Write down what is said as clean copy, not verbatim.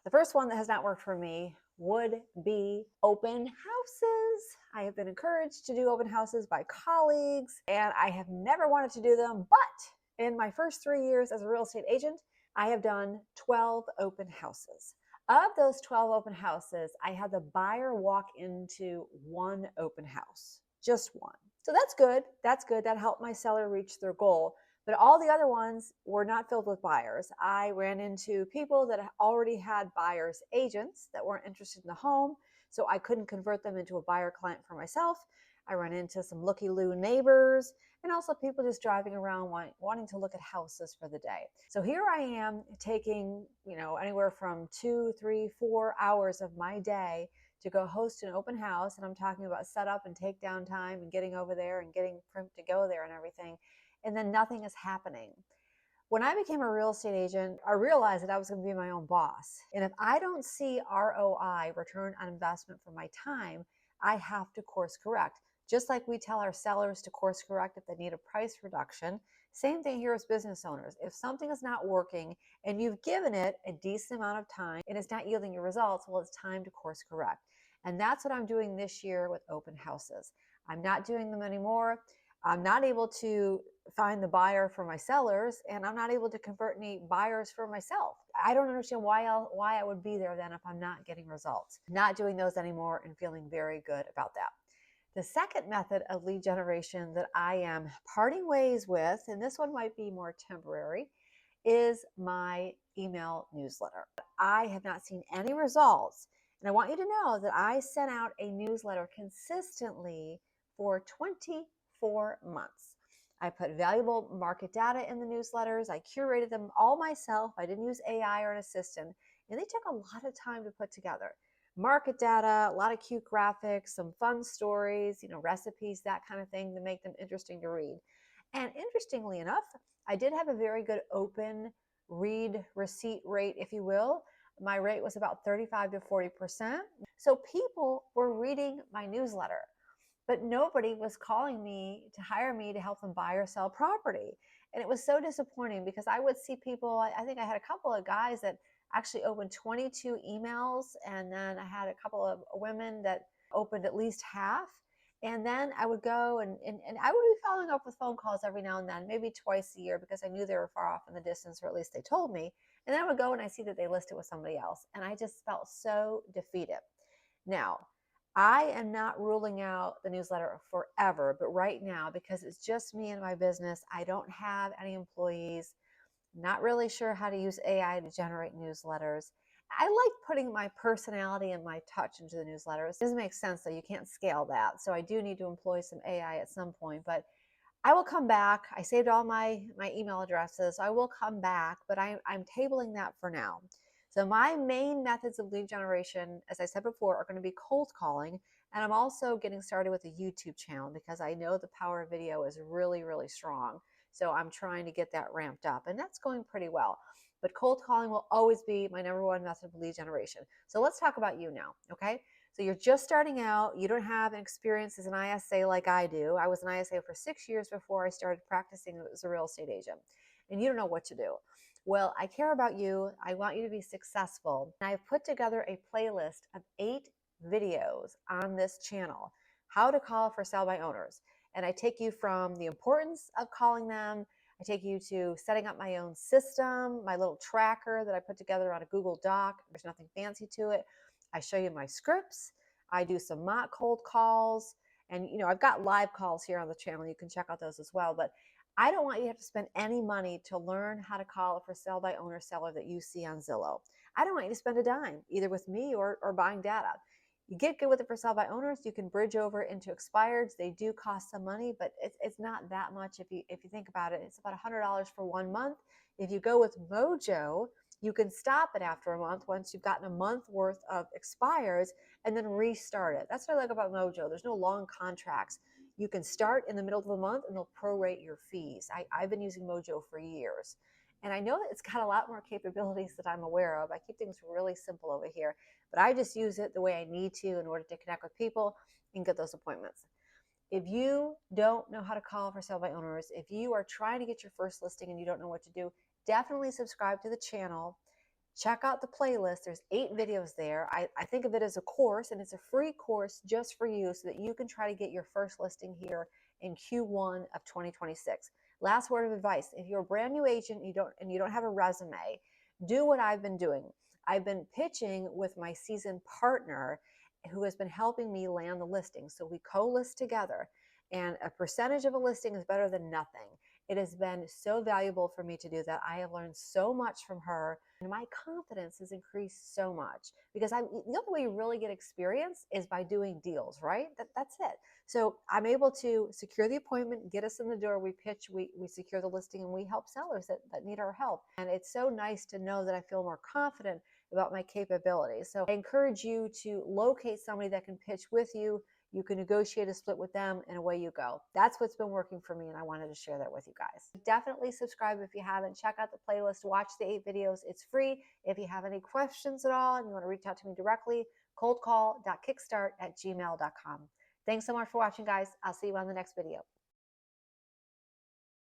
The first one that has not worked for me would be open houses. I have been encouraged to do open houses by colleagues, and I have never wanted to do them. But in my first 3 years as a real estate agent, I have done 12 open houses. Of those 12 open houses, I had the buyer walk into one open house, just one. So that's good. That's good. That helped my seller reach their goal. But all the other ones were not filled with buyers. I ran into people that already had buyer's agents that weren't interested in the home, so I couldn't convert them into a buyer client for myself. I ran into some looky-loo neighbors and also people just driving around wanting to look at houses for the day. So here I am taking, anywhere from 2, 3, 4 hours of my day to go host an open house. And I'm talking about setup and takedown time and getting over there and getting print to go there and everything. And then nothing is happening. When I became a real estate agent, I realized that I was going to be my own boss. And if I don't see ROI, return on investment for my time, I have to course correct. Just like we tell our sellers to course correct if they need a price reduction, same thing here as business owners. If something is not working and you've given it a decent amount of time and it's not yielding your results, well, it's time to course correct. And that's what I'm doing this year with open houses. I'm not doing them anymore. I'm not able to find the buyer for my sellers, and I'm not able to convert any buyers for myself. I don't understand why I would be there then if I'm not getting results. Not doing those anymore and feeling very good about that. The second method of lead generation that I am parting ways with, and this one might be more temporary, is my email newsletter. I have not seen any results, and I want you to know that I sent out a newsletter consistently for 24 months. I put valuable market data in the newsletters. I curated them all myself. I didn't use AI or an assistant, and they took a lot of time to put together. Market data, a lot of cute graphics, some fun stories, recipes, that kind of thing to make them interesting to read. And interestingly enough, I did have a very good open read receipt rate, if you will. My rate was about 35 to 40%. So people were reading my newsletter, but nobody was calling me to hire me to help them buy or sell property. And it was so disappointing because I would see people, I think I had a couple of guys that actually opened 22 emails, and then I had a couple of women that opened at least half. And then I would go and I would be following up with phone calls every now and then, maybe twice a year, because I knew they were far off in the distance, or at least they told me. And then I would go and I see that they listed with somebody else, and I just felt so defeated. Now, I am not ruling out the newsletter forever, but right now, because it's just me and my business, I don't have any employees, not really sure how to use AI to generate newsletters. I like putting my personality and my touch into the newsletters. It doesn't make sense though, you can't scale that. So I do need to employ some AI at some point, but I will come back. I saved all my email addresses, so I will come back, but I'm tabling that for now. So my main methods of lead generation, as I said before, are going to be cold calling. And I'm also getting started with a YouTube channel because I know the power of video is really, really strong. So I'm trying to get that ramped up, and that's going pretty well. But cold calling will always be my number one method of lead generation. So let's talk about you now, okay? So you're just starting out. You don't have an experience as an ISA like I do. I was an ISA for 6 years before I started practicing as a real estate agent. And you don't know what to do. Well, I care about you. I want you to be successful. And I've put together a playlist of 8 videos on this channel, how to call for sale by owners. And I take you from the importance of calling them. I take you to setting up my own system, my little tracker that I put together on a Google Doc. There's nothing fancy to it. I show you my scripts. I do some mock cold calls. And, I've got live calls here on the channel. You can check out those as well. But I don't want you to have to spend any money to learn how to call a for sale by owner seller that you see on Zillow. I don't want you to spend a dime, either with me or buying data. You get good with it for sale by owners. You can bridge over into expireds. They do cost some money, but it's not that much if you think about it. It's about $100 for 1 month. If you go with Mojo, you can stop it after a month once you've gotten a month worth of expires and then restart it. That's what I like about Mojo. There's no long contracts. You can start in the middle of the month and they'll prorate your fees. I've been using Mojo for years. And I know that it's got a lot more capabilities that I'm aware of. I keep things really simple over here, but I just use it the way I need to in order to connect with people and get those appointments. If you don't know how to call for sale by owners, if you are trying to get your first listing and you don't know what to do, definitely subscribe to the channel. check out the playlist. There's 8 videos there. I think of it as a course, and it's a free course just for you so that you can try to get your first listing here in Q1 of 2026. Last word of advice: if you're a brand new agent, you don't have a resume, do what I've been doing. I've been pitching with my seasoned partner who has been helping me land the listing. So we co-list together, and a percentage of a listing is better than nothing. It has been so valuable for me to do that. I have learned so much from her, and my confidence has increased so much because the only way you really get experience is by doing deals, right? That's it. So I'm able to secure the appointment, get us in the door, we pitch, we secure the listing, and we help sellers that need our help. And it's so nice to know that I feel more confident about my capabilities. So I encourage you to locate somebody that can pitch with you. You can negotiate a split with them, and away you go. That's what's been working for me, and I wanted to share that with you guys. Definitely subscribe if you haven't. Check out the playlist. Watch the 8 videos. It's free. If you have any questions at all and you want to reach out to me directly, coldcall.kickstart@gmail.com. Thanks so much for watching, guys. I'll see you on the next video.